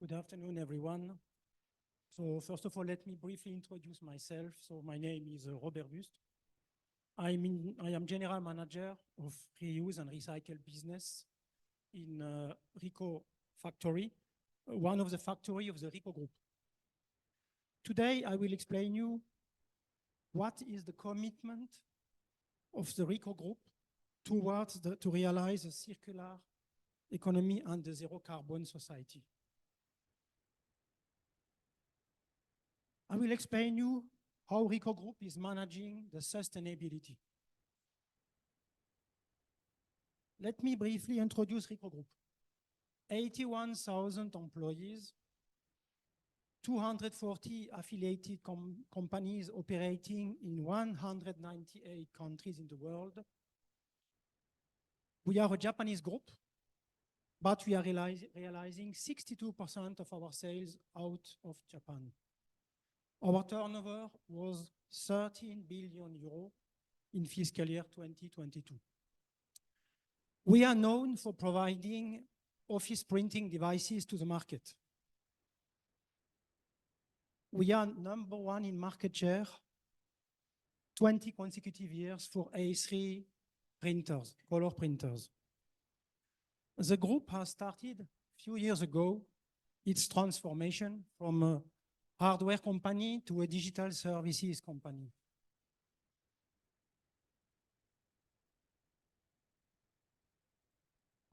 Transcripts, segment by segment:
Good afternoon, everyone. So first of all, let me briefly introduce myself. So my name is Robert Bust. I am General Manager of Reuse and Recycle Business in Ricoh factory, one of the factory of the Ricoh Group. Today, I will explain you what is the commitment of the Ricoh Group towards to realize a circular economy and the zero carbon society. I will explain you how Ricoh Group is managing the sustainability. Let me briefly introduce Ricoh Group. 81,000 employees, 240 affiliated companies operating in 198 countries in the world. We are a Japanese group, but we are realizing 62% of our sales out of Japan. Our turnover was 13 billion euros in fiscal year 2022. We are known for providing office printing devices to the market. We are number one in market share, 20 consecutive years for A3 printers, color printers. The group has started a few years ago its transformation from a hardware company to a digital services company.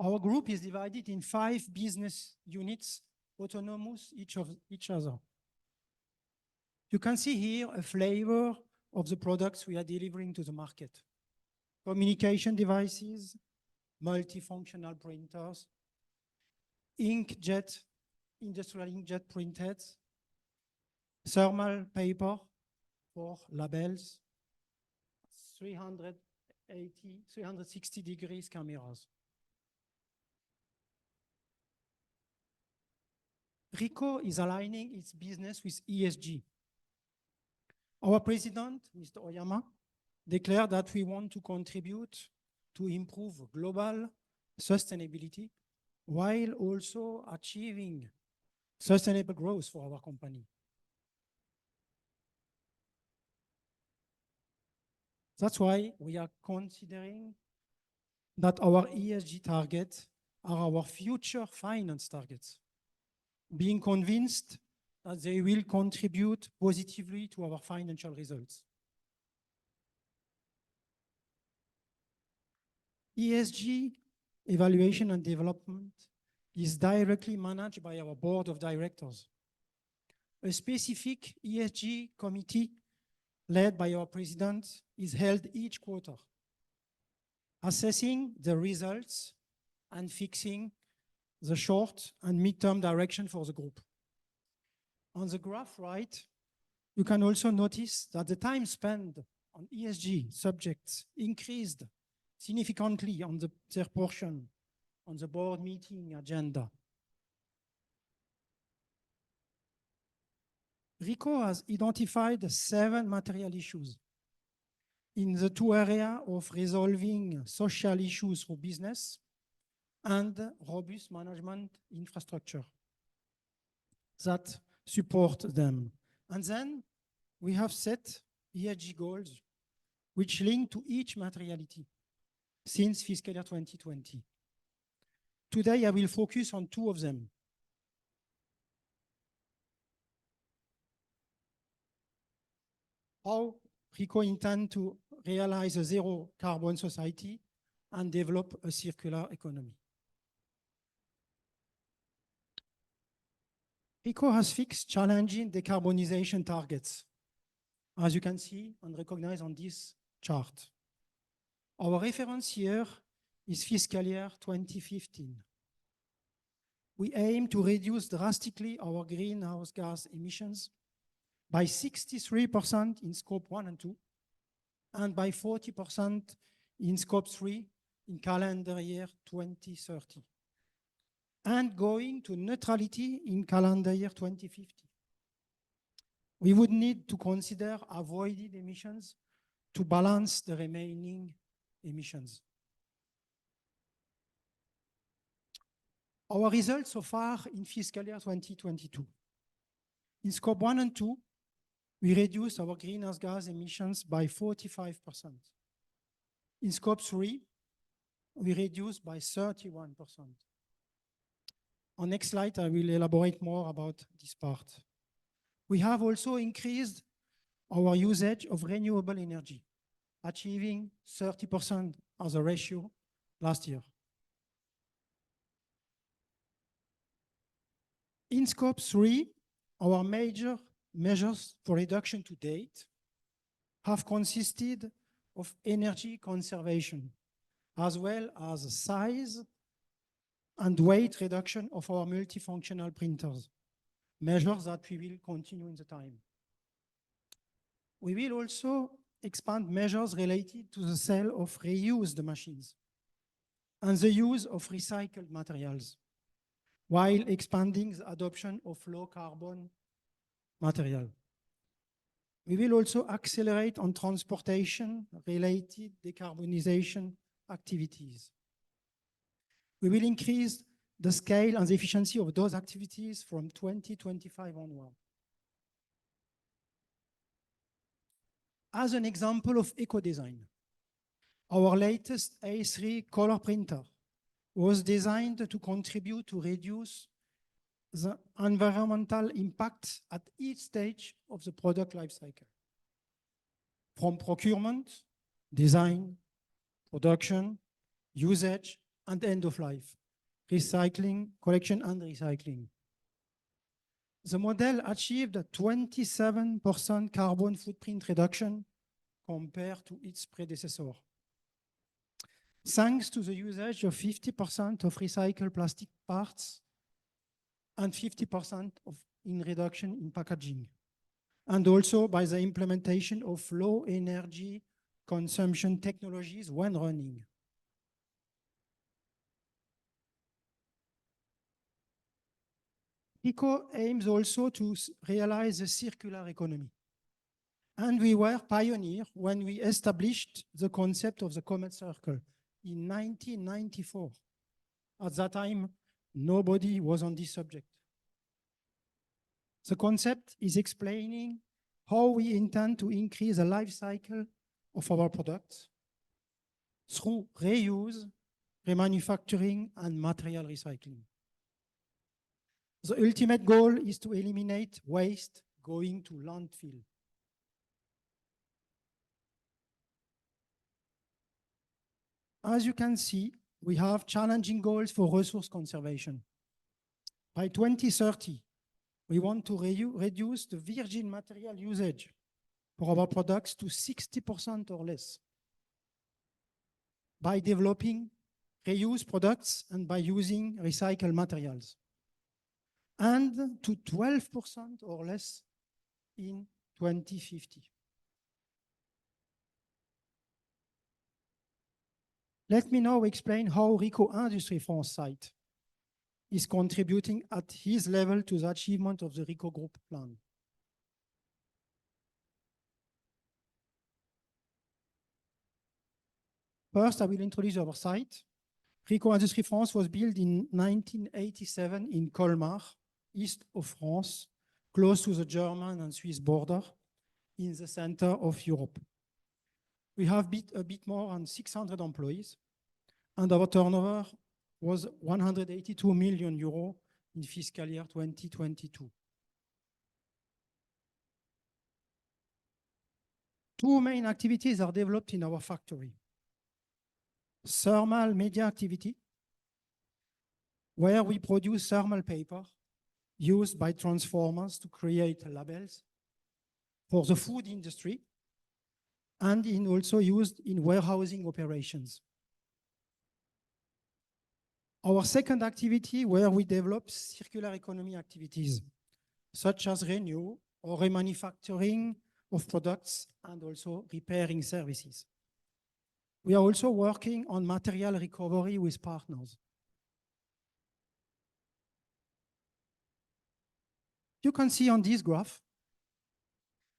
Our group is divided in 5 business units, autonomous each other. You can see here a flavor of the products we are delivering to the market. Communication devices, multifunctional printers, inkjet, industrial inkjet printheads, thermal paper for labels, 360 degrees cameras. Ricoh is aligning its business with ESG. Our president, Mr. Oyama, declared that we want to contribute to improve global sustainability while also achieving sustainable growth for our company. That's why we are considering that our ESG targets are our future finance targets, being convinced that they will contribute positively to our financial results. ESG evaluation and development is directly managed by our board of directors. A specific ESG committee led by our president is held each quarter, assessing the results and fixing the short and mid-term direction for the group. On the graph right, you can also notice that the time spent on ESG subjects increased significantly on their portion on the board meeting agenda. Ricoh has identified 7 material issues in the 2 areas of resolving social issues for business and robust management infrastructure that support them. And then we have set ESG goals which link to each materiality since fiscal year 2020. Today, I will focus on 2 of them. How Ricoh intends to realize a zero carbon society and develop a circular economy. Ricoh has fixed challenging decarbonization targets, as you can see and recognize on this chart. Our reference year is fiscal year 2015. We aim to reduce drastically our greenhouse gas emissions by 63% in scope 1 and 2, and by 40% in scope 3 in calendar year 2030, and going to neutrality in calendar year 2050. We would need to consider avoided emissions to balance the remaining emissions. Our results so far in fiscal year 2022. In scope 1 and 2, we reduced our greenhouse gas emissions by 45%. In scope 3, we reduced by 31%. On next slide, I will elaborate more about this part. We have also increased our usage of renewable energy, achieving 30% as a ratio last year. In scope 3, our major measures for reduction to date have consisted of energy conservation, as well as size and weight reduction of our multifunctional printers, measures that we will continue in the time. We will also expand measures related to the sale of reused machines and the use of recycled materials, while expanding the adoption of low-carbon material. We will also accelerate on transportation-related decarbonization activities. We will increase the scale and the efficiency of those activities from 2025 onward. As an example of eco-design, our latest A3 color printer was designed to contribute to reduce the environmental impact at each stage of the product life cycle, from procurement, design, production, usage, and end of life, recycling, collection, and recycling. The model achieved a 27% carbon footprint reduction compared to its predecessor, thanks to the usage of 50% of recycled plastic parts and 50% in reduction in packaging, and also by the implementation of low energy consumption technologies when running. Ricoh aims also to realize a circular economy. And we were pioneer when we established the concept of the Comet Circle in 1994. At that time, nobody was on this subject. The concept is explaining how we intend to increase the life cycle of our products through reuse, remanufacturing, and material recycling. The ultimate goal is to eliminate waste going to landfill. As you can see, we have challenging goals for resource conservation. By 2030, we want to reduce the virgin material usage for our products to 60% or less by developing reused products and by using recycled materials, and to 12% or less in 2050. Let me now explain how Ricoh Industrie France site is contributing at his level to the achievement of the Ricoh Group plan. First, I will introduce our site. Ricoh Industrie France was built in 1987 in Colmar, east of France, close to the German and Swiss border, in the center of Europe. We have a bit more than 600 employees, and our turnover was 182 million euros in fiscal year 2022. Two main activities are developed in our factory. Thermal media activity, where we produce thermal paper used by transformers to create labels for the food industry, and also used in warehousing operations. Our second activity, where we develop circular economy activities, such as renew or remanufacturing of products and also repairing services. We are also working on material recovery with partners. You can see on this graph,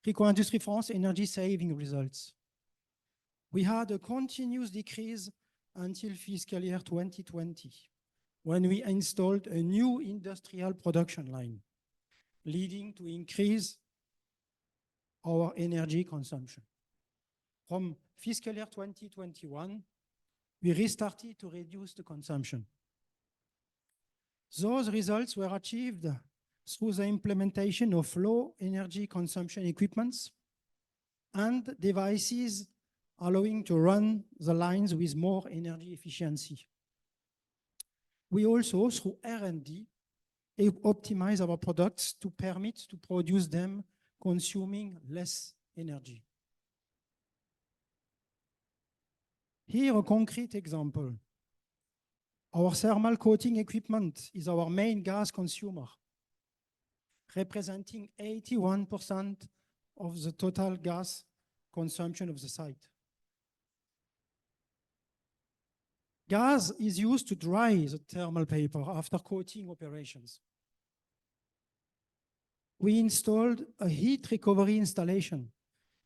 Ricoh Industrie France energy saving results. We had a continuous decrease until fiscal year 2020 when we installed a new industrial production line, leading to increase our energy consumption. From fiscal year 2021, we restarted to reduce the consumption. Those results were achieved through the implementation of low energy consumption equipments and devices allowing to run the lines with more energy efficiency. We also, through R&D, optimize our products to permit to produce them consuming less energy. Here, a concrete example. Our thermal coating equipment is our main gas consumer, representing 81% of the total gas consumption of the site. Gas is used to dry the thermal paper after coating operations. We installed a heat recovery installation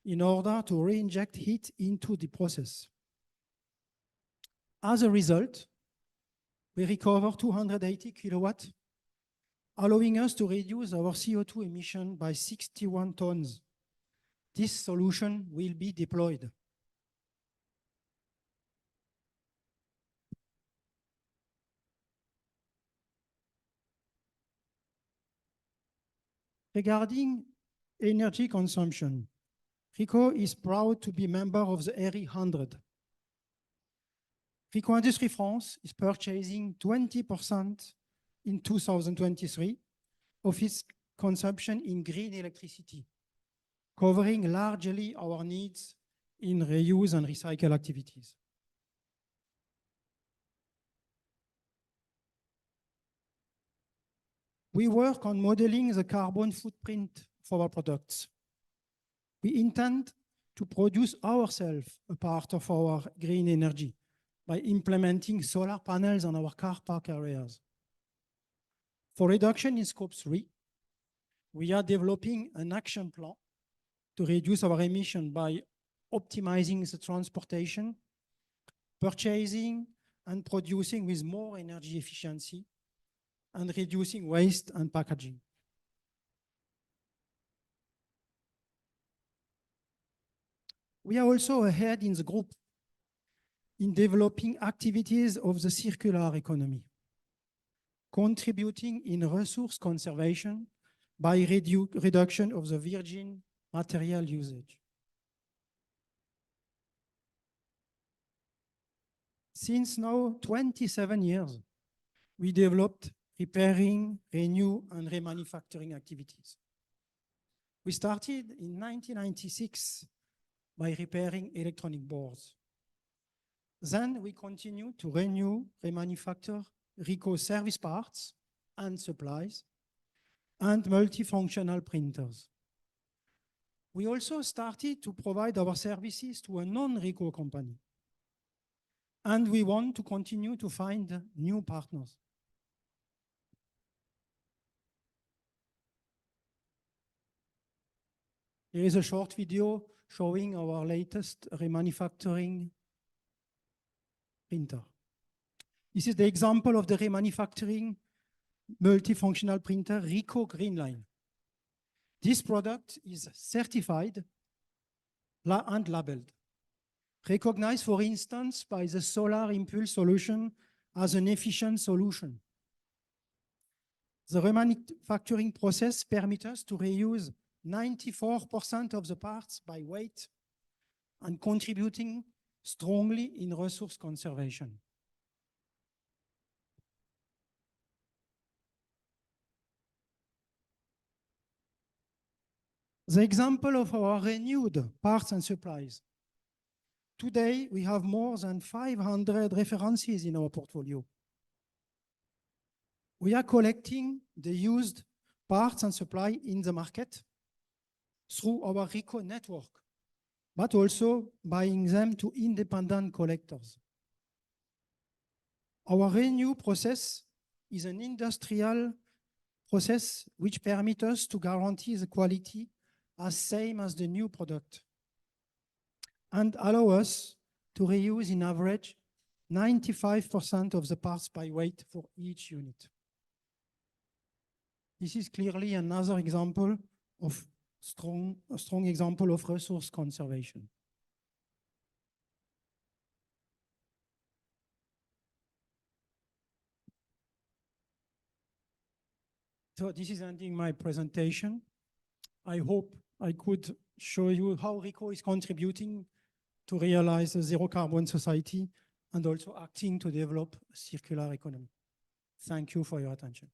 in order to re-inject heat into the process. As a result, we recover 280 kilowatts, allowing us to reduce our CO2 emission by 61 tons. This solution will be deployed. Regarding energy consumption, Ricoh is proud to be a member of the ERI 100. Ricoh Industrie France is purchasing 20% in 2023 of its consumption in green electricity, covering largely our needs in reuse and recycle activities. We work on modeling the carbon footprint for our products. We intend to produce ourselves a part of our green energy by implementing solar panels on our car park areas. For reduction in Scope 3, we are developing an action plan to reduce our emission by optimizing the transportation, purchasing, and producing with more energy efficiency, and reducing waste and packaging. We are also ahead in the group in developing activities of the circular economy, contributing in resource conservation by reduction of the virgin material usage. Since now 27 years, we developed repairing, renew, and remanufacturing activities. We started in 1996 by repairing electronic boards. Then we continued to renew, remanufacture Ricoh service parts and supplies, and multifunctional printers. We also started to provide our services to a non-Ricoh company, and we want to continue to find new partners. Here is a short video showing our latest remanufacturing printer. This is the example of the remanufacturing multifunctional printer Ricoh Greenline. This product is certified and labeled, recognized, for instance, by the Solar Impulse solution as an efficient solution. The remanufacturing process permits us to reuse 94% of the parts by weight and contributing strongly in resource conservation. The example of our renewed parts and supplies. Today, we have more than 500 references in our portfolio. We are collecting the used parts and supply in the market through our Ricoh network, but also buying them to independent collectors. Our renew process is an industrial process which permits us to guarantee the quality as same as the new product and allow us to reuse in average 95% of the parts by weight for each unit. This is clearly another example of a strong example of resource conservation. So this is ending my presentation. I hope I could show you how Ricoh is contributing to realize a zero carbon society and also acting to develop a circular economy. Thank you for your attention.